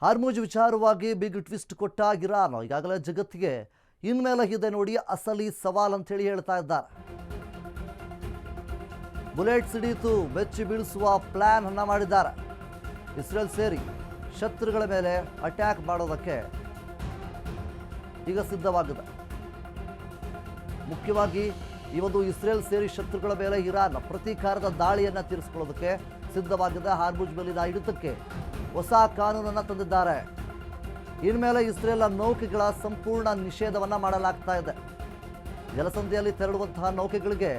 ಹಾರ್ಮುಜ್ ವಿಚಾರವಾಗಿ big twist ಕೊಟ್ಟ Iran ಈಗಾಗಲೇ ಜಗತ್ತಿಗೆ ಇನ್ಮೇಲೆ ಇದೆ ನೋಡಿ ಅಸಲಿ ಸವಾಲ್ ಅಂತ ಹೇಳಿ ಹೇಳ್ತಾ ಇದ್ದಾರೆ. ಬುಲೆಟ್ ಸಿಡಿಯಿತು ಬೆಚ್ಚಿ ಬೀಳಿಸುವ ಪ್ಲಾನ್ ಅನ್ನ ಮಾಡಿದ್ದಾರೆ. ಇಸ್ರೇಲ್ ಸೇರಿ ಶತ್ರುಗಳ ಮೇಲೆ ಅಟ್ಯಾಕ್ ಮಾಡೋದಕ್ಕೆ ಈಗ ಸಿದ್ಧವಾಗಿದೆ. ಮುಖ್ಯವಾಗಿ ಈ ಒಂದು ಇಸ್ರೇಲ್ ಸೇರಿ ಶತ್ರುಗಳ ಮೇಲೆ ಇರಾನ್ ಪ್ರತೀಕಾರದ ದಾಳಿಯನ್ನು ತೀರಿಸಿಕೊಳ್ಳೋದಕ್ಕೆ ಸಿದ್ಧವಾಗಿದೆ. ಹಾರ್ಮುಜ್ ಮೇಲಿನ ಹಿಡಿತಕ್ಕೆ ಹೊಸ ಕಾನೂನನ್ನು ತಂದಿದ್ದಾರೆ. ಇನ್ಮೇಲೆ ಇಸ್ರೇಲ್ನ ನೌಕೆಗಳ ಸಂಪೂರ್ಣ ನಿಷೇಧವನ್ನು ಮಾಡಲಾಗ್ತಾ ಇದೆ. ಜಲಸಂಧಿಯಲ್ಲಿ ತೆರಳುವಂತಹ ನೌಕೆಗಳಿಗೆ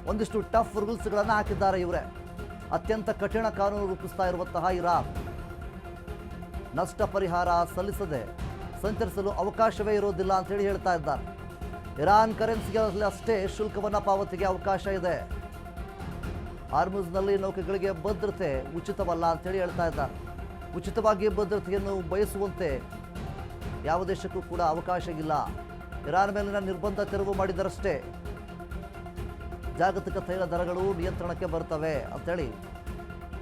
ಒಂದಿಷ್ಟು ಟಫ್ ರೂಲ್ಸ್ಗಳನ್ನು ಹಾಕಿದ್ದಾರೆ. ಇವರೇ ಅತ್ಯಂತ ಕಠಿಣ ಕಾನೂನು ರೂಪಿಸ್ತಾ ಇರುವಂತಹ ಇರಾನ್ ನಷ್ಟ ಪರಿಹಾರ ಸಲ್ಲಿಸದೆ ಸಂಚರಿಸಲು ಅವಕಾಶವೇ ಇರೋದಿಲ್ಲ ಅಂತ ಹೇಳಿ ಹೇಳ್ತಾ ಇದ್ದಾರೆ. ಇರಾನ್ ಕರೆನ್ಸಿಗೆ ಅಷ್ಟೇ ಶುಲ್ಕವನ್ನು ಪಾವತಿಗೆ ಅವಕಾಶ ಇದೆ. ಹಾರ್ಮುಜ್ನಲ್ಲಿ ನೌಕೆಗಳಿಗೆ ಭದ್ರತೆ ಉಚಿತವಲ್ಲ ಅಂತೇಳಿ ಹೇಳ್ತಾ ಇದ್ದಾರೆ. ಉಚಿತವಾಗಿ ಭದ್ರತೆಯನ್ನು ಬಯಸುವಂತೆ ಯಾವ ದೇಶಕ್ಕೂ ಕೂಡ ಅವಕಾಶ ಇಲ್ಲ. ಇರಾನ್ ಮೇಲಿನ ನಿರ್ಬಂಧ ತೆರವು ಮಾಡಿದರಷ್ಟೇ ಜಾಗತಿಕ ತೈಲ ದರಗಳು ನಿಯಂತ್ರಣಕ್ಕೆ ಬರ್ತವೆ ಅಂತೇಳಿ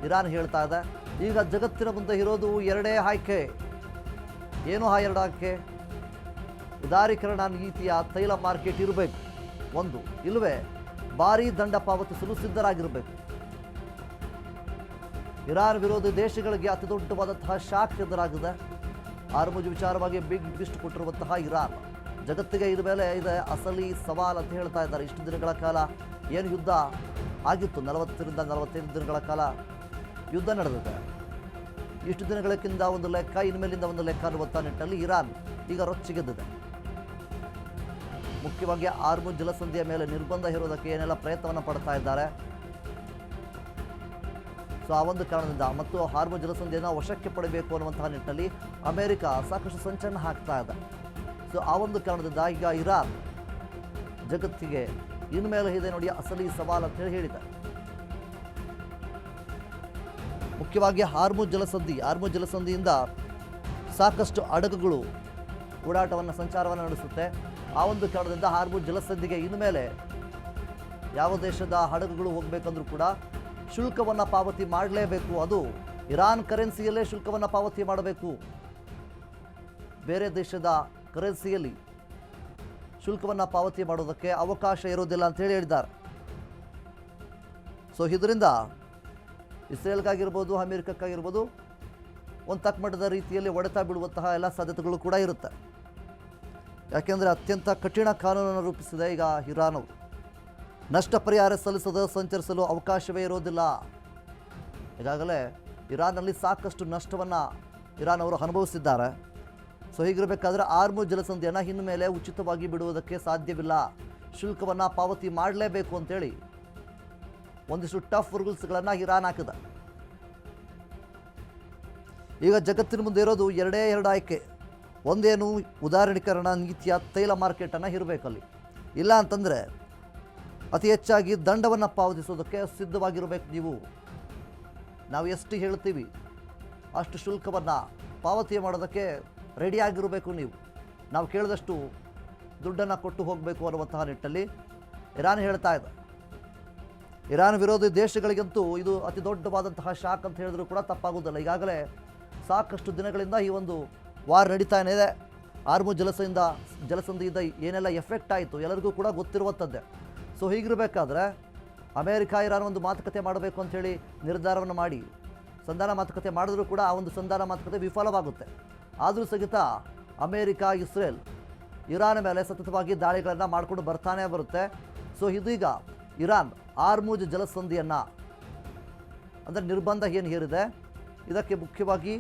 ಇರಾನ್ ಹೇಳ್ತಾ ಇದೆ. ಈಗ ಜಗತ್ತಿನ ಮುಂದೆ ಇರೋದು ಎರಡೇ ಆಯ್ಕೆ. ಏನು ಆ ಎರಡು ಆಯ್ಕೆ? ಉದಾರೀಕರಣ ನೀತಿಯ ತೈಲ ಮಾರ್ಕೆಟ್ ಇರಬೇಕು ಒಂದು, ಇಲ್ಲವೇ ಭಾರೀ ದಂಡ ಪಾವತಿಸಲು ಸಿದ್ಧರಾಗಿರಬೇಕು. ಇರಾನ್ ವಿರೋಧಿ ದೇಶಗಳಿಗೆ ಅತಿ ದೊಡ್ಡವಾದಂತಹ ಶಾಕ್ ಎದುರಾಗಿದೆ. ಹಾರ್ಮುಜ್ ವಿಚಾರವಾಗಿ ಬಿಗ್ ಟ್ವಿಸ್ಟ್ ಕೊಟ್ಟಿರುವಂತಹ ಇರಾನ್ ಜಗತ್ತಿಗೆ ಇದ ಮೇಲೆ ಇದೆ ಅಸಲಿ ಸವಾಲ್ ಅಂತ ಹೇಳ್ತಾ ಇದ್ದಾರೆ. ಇಷ್ಟು ದಿನಗಳ ಕಾಲ ಏನು ಯುದ್ಧ ಆಗಿತ್ತು, 40ರಿಂದ 45 ದಿನಗಳ ಕಾಲ ಯುದ್ಧ ನಡೆದಿದೆ. ಇಷ್ಟು ದಿನಗಳಕ್ಕಿಂತ ಒಂದು ಲೆಕ್ಕ, ಇನ್ಮೇಲಿಂದ ಒಂದು ಲೆಕ್ಕ ಅನ್ನುವಂಥ ನಿಟ್ಟಿನಲ್ಲಿ ಇರಾನ್ ಈಗ ರೊಚ್ಚಿಗೆದ್ದಿದೆ. ಮುಖ್ಯವಾಗಿ ಹಾರ್ಮುಜ್ ಜಲಸಂಧಿಯ ಮೇಲೆ ನಿರ್ಬಂಧ ಹೇರೋದಕ್ಕೆ ಏನೆಲ್ಲ ಪ್ರಯತ್ನವನ್ನು ಪಡ್ತಾ ಇದ್ದಾರೆ. ಸೊ ಆ ಒಂದು ಕಾರಣದಿಂದ ಮತ್ತು ಹಾರ್ಮುಜ್ ಜಲಸಂಧಿಯನ್ನು ವಶಕ್ಕೆ ಪಡೆಯಬೇಕು ಅನ್ನುವಂತಹ ನಿಟ್ಟಿನಲ್ಲಿ ಅಮೆರಿಕ ಸಾಕಷ್ಟು ಸಂಚಲನ ಹಾಕ್ತಾ ಇದೆ. ಸೊ ಆ ಒಂದು ಕಾರಣದಿಂದ ಈಗ ಇರಾನ್ ಜಗತ್ತಿಗೆ ಇನ್ಮೇಲೆ ಇದೆ ನೋಡಿ ಅಸಲಿ ಸವಾಲ್ ಅಂತ ಹೇಳಿ ಹೇಳಿದೆ. ಮುಖ್ಯವಾಗಿ ಹಾರ್ಮುಜ್ ಜಲಸಂಧಿಯಿಂದ ಸಾಕಷ್ಟು ಹಡಗುಗಳು ಓಡಾಟವನ್ನು ಸಂಚಾರವನ್ನು ನಡೆಸುತ್ತೆ. ಆ ಒಂದು ಕಾರಣದಿಂದ ಹಾರ್ಮುಜ್ ಜಲಸಂಧಿಗೆ ಇನ್ಮೇಲೆ ಯಾವ ದೇಶದ ಹಡಗುಗಳು ಹೋಗಬೇಕಂದ್ರೂ ಕೂಡ ಶುಲ್ಕವನ್ನು ಪಾವತಿ ಮಾಡಲೇಬೇಕು. ಅದು ಇರಾನ್ ಕರೆನ್ಸಿಯಲ್ಲೇ ಶುಲ್ಕವನ್ನು ಪಾವತಿ ಮಾಡಬೇಕು. ಬೇರೆ ದೇಶದ ಕರೆನ್ಸಿಯಲ್ಲಿ ಶುಲ್ಕವನ್ನು ಪಾವತಿ ಮಾಡೋದಕ್ಕೆ ಅವಕಾಶ ಇರೋದಿಲ್ಲ ಅಂತ ಹೇಳಿ ಹೇಳಿದ್ದಾರೆ. ಸೊ ಇದರಿಂದ ಇಸ್ರೇಲ್ಗಾಗಿರ್ಬೋದು ಅಮೆರಿಕಕ್ಕಾಗಿರ್ಬೋದು ಒಂದು ತಕ್ಕಮಟ್ಟದ ರೀತಿಯಲ್ಲಿ ಹೊಡೆತ ಬೀಳುವಂತಹ ಎಲ್ಲ ಸಾಧ್ಯತೆಗಳು ಕೂಡ ಇರುತ್ತೆ. ಯಾಕೆಂದರೆ ಅತ್ಯಂತ ಕಠಿಣ ಕಾನೂನನ್ನು ರೂಪಿಸಿದೆ ಈಗ ಇರಾನ್. ನಷ್ಟ ಪರಿಹಾರ ಸಲ್ಲಿಸದೆ ಸಂಚರಿಸಲು ಅವಕಾಶವೇ ಇರೋದಿಲ್ಲ. ಈಗಾಗಲೇ ಇರಾನ್ನಲ್ಲಿ ಸಾಕಷ್ಟು ನಷ್ಟವನ್ನು ಇರಾನ್ ಅವರು ಅನುಭವಿಸಿದ್ದಾರೆ. ಸೊ ಹೀಗಿರಬೇಕಾದ್ರೆ ಹಾರ್ಮುಜ್ ಜಲಸಂಧಿಯನ್ನು ಇನ್ಮೇಲೆ ಉಚಿತವಾಗಿ ಬಿಡುವುದಕ್ಕೆ ಸಾಧ್ಯವಿಲ್ಲ, ಶುಲ್ಕವನ್ನು ಪಾವತಿ ಮಾಡಲೇಬೇಕು ಅಂತೇಳಿ ಒಂದಿಷ್ಟು ಟಫ್ ರೂಲ್ಸ್ಗಳನ್ನು ಇರಾನ್ ಹಾಕಿದೆ. ಈಗ ಜಗತ್ತಿನ ಮುಂದೆ ಇರೋದು ಎರಡೇ ಎರಡು ಆಯ್ಕೆ. ಒಂದೇನು ಉದಾರೀಕರಣ ನೀತಿಯ ತೈಲ ಮಾರ್ಕೆಟನ್ನು ಇರಬೇಕಲ್ಲಿ, ಇಲ್ಲ ಅಂತಂದರೆ ಅತಿ ಹೆಚ್ಚಾಗಿ ದಂಡವನ್ನು ಪಾವತಿಸೋದಕ್ಕೆ ಸಿದ್ಧವಾಗಿರಬೇಕು. ನಾವು ಎಷ್ಟು ಹೇಳ್ತೀವಿ ಅಷ್ಟು ಶುಲ್ಕವನ್ನು ಪಾವತಿ ಮಾಡೋದಕ್ಕೆ ರೆಡಿಯಾಗಿರಬೇಕು. ನಾವು ಕೇಳಿದಷ್ಟು ದುಡ್ಡನ್ನು ಕೊಟ್ಟು ಹೋಗಬೇಕು ಅನ್ನುವಂತಹ ನಿಟ್ಟಲ್ಲಿ ಇರಾನ್ ಹೇಳ್ತಾ ಇದೆ. ಇರಾನ್ ವಿರೋಧಿ ದೇಶಗಳಿಗಂತೂ ಇದು ಅತಿ ದೊಡ್ಡವಾದಂತಹ ಶಾಕ್ ಅಂತ ಹೇಳಿದ್ರು ಕೂಡ ತಪ್ಪಾಗೋದಿಲ್ಲ. ಈಗಾಗಲೇ ಸಾಕಷ್ಟು ದಿನಗಳಿಂದ ಈ ಒಂದು ವಾರ್ ನಡೀತಾನೇ ಇದೆ. ಹಾರ್ಮುಜ್ ಜಲಸಂಧಿಯಿಂದ ಏನೆಲ್ಲ ಎಫೆಕ್ಟ್ ಆಯಿತು ಎಲ್ಲರಿಗೂ ಕೂಡ ಗೊತ್ತಿರುವಂಥದ್ದೇ. ಸೊ ಹೀಗಿರಬೇಕಾದ್ರೆ ಅಮೇರಿಕ ಇರಾನ್ ಒಂದು ಮಾತುಕತೆ ಮಾಡಬೇಕು ಅಂಥೇಳಿ ನಿರ್ಧಾರವನ್ನು ಮಾಡಿ ಸಂಧಾನ ಮಾತುಕತೆ ಮಾಡಿದ್ರೂ ಕೂಡ ಆ ಒಂದು ಸಂಧಾನ ಮಾತುಕತೆ ವಿಫಲವಾಗುತ್ತೆ. ಆದರೂ ಸಹಿತ ಅಮೇರಿಕ ಇಸ್ರೇಲ್ ಇರಾನ್ ಮೇಲೆ ಸತತವಾಗಿ ದಾಳಿಗಳನ್ನು ಮಾಡಿಕೊಂಡು ಬರ್ತಾನೆ ಬರುತ್ತೆ. ಸೊ ಇದೀಗ ಇರಾನ್ ಹಾರ್ಮುಜ್ ಜಲಸಂಧಿಯನ್ನು ಅಂದರೆ ನಿರ್ಬಂಧ ಏನು ಹೇರಿದೆ ಇದಕ್ಕೆ ಮುಖ್ಯವಾಗಿ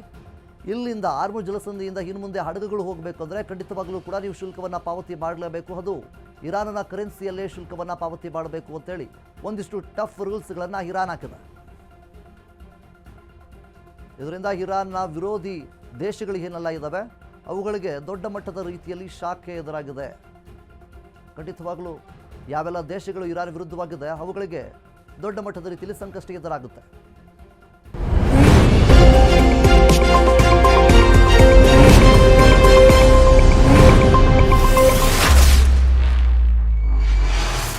ಇಲ್ಲಿಂದ ಹಾರ್ಮುಜ್ ಜಲಸಂಧಿಯಿಂದ ಇನ್ನು ಮುಂದೆ ಹಡಗುಗಳು ಹೋಗಬೇಕು ಅಂದರೆ ಖಂಡಿತವಾಗಲೂ ಕೂಡ ನೀವು ಶುಲ್ಕವನ್ನು ಪಾವತಿ ಮಾಡಲೇಬೇಕು. ಅದು ಇರಾನ್ನ ಕರೆನ್ಸಿಯಲ್ಲೇ ಶುಲ್ಕವನ್ನು ಪಾವತಿ ಮಾಡಬೇಕು ಅಂತೇಳಿ ಒಂದಿಷ್ಟು ಟಫ್ ರೂಲ್ಸ್ಗಳನ್ನು ಇರಾನ್ ಹಾಕಿದೆ. ಇದರಿಂದ ಇರಾನ್ನ ವಿರೋಧಿ ದೇಶಗಳು ಏನೆಲ್ಲ ಇದ್ದಾವೆ ಅವುಗಳಿಗೆ ದೊಡ್ಡ ಮಟ್ಟದ ರೀತಿಯಲ್ಲಿ ಶಾಖೆ ಎದುರಾಗಿದೆ. ಖಂಡಿತವಾಗಲೂ ಯಾವೆಲ್ಲ ದೇಶಗಳು ಇರಾನ್ ವಿರುದ್ಧವಾಗಿದೆ ಅವುಗಳಿಗೆ ದೊಡ್ಡ ಮಟ್ಟದ ರೀತಿಯಲ್ಲಿ ಸಂಕಷ್ಟ ಎದುರಾಗುತ್ತೆ.